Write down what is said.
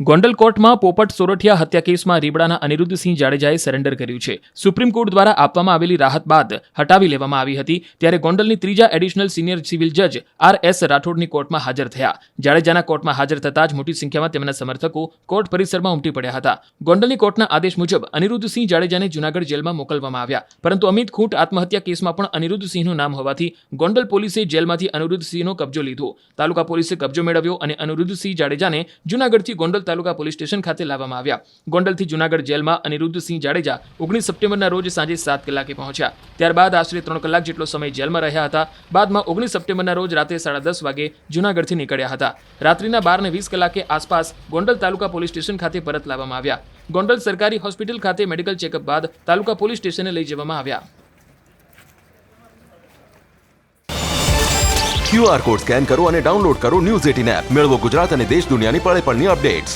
ગોંડલ કોર્ટમાં પોપટ સોરઠિયા હત્યા કેસમાં રીબડાના અનિરુદ્ધસિંહ જાડેજાએ સરેન્ડર કર્યું છે. સુપ્રીમ કોર્ટ દ્વારા આપવામાં આવેલી રાહત બાદ હટાવી લેવામાં આવી હતી. ત્યારે ગોંડલની ત્રીજા એડિશનલ સિનિયર સિવિલ જજ R.S. રાઠોડની કોર્ટમાં હાજર થયા. જાડેજાના કોર્ટમાં હાજર થતાં જ મોટી સંખ્યામાં તેમના સમર્થકો કોર્ટ પરિસરમાં ઉમટી પડ્યા હતા. ગોંડલની કોર્ટના આદેશ મુજબ અનિરુદ્ધસિંહ જાડેજાને જૂનાગઢ જેલમાં મોકલવામાં આવ્યા. પરંતુ અમિત ખૂંટ આત્મહત્યા કેસમાં પણ અનિરુદ્ધસિંહનું નામ હોવાથી ગોંડલ પોલીસે જેલમાંથી અનિરુદ્ધસિંહનો કબજો લીધો. તાલુકા પોલીસે કબજો મેળવ્યો અને અનિરુદ્ધસિંહ જાડેજાને જૂનાગઢથી ગોંડલ તાલુકા પોલીસ સ્ટેશન ખાતે લાવવામાં આવ્યા. ગોંડલથી જૂનાગઢ જેલમાં અનિરુદ્ધસિંહ જાડેજા 19 સપ્ટેમ્બરના રોજ સાંજે 7 કલાકે પહોંચ્યા. ત્યારબાદ આશરે 3 કલાક જેટલો સમય જેલમાં રહ્યા હતા. બાદમાં 19 સપ્ટેમ્બરના રોજ રાતે 10:30 વાગે જૂનાગઢથી નીકળ્યા હતા. રાત્રિના 12:20 કલાકે આસપાસ ગોંડલ તાલુકા પોલીસ સ્ટેશન ખાતે પરત લાવવામાં આવ્યા. ગોંડલ સરકારી હોસ્પિટલ ખાતે મેડિકલ ચેકઅપ બાદ તાલુકા પોલીસ સ્ટેશને લઈ જવામાં આવ્યા. QR કોડ સ્કેન કરો અને ડાઉનલોડ કરો ન્યૂઝ 18 એપ. મેળવો ગુજરાત અને દેશ દુનિયાની પળે પળની અપડેટ્સ.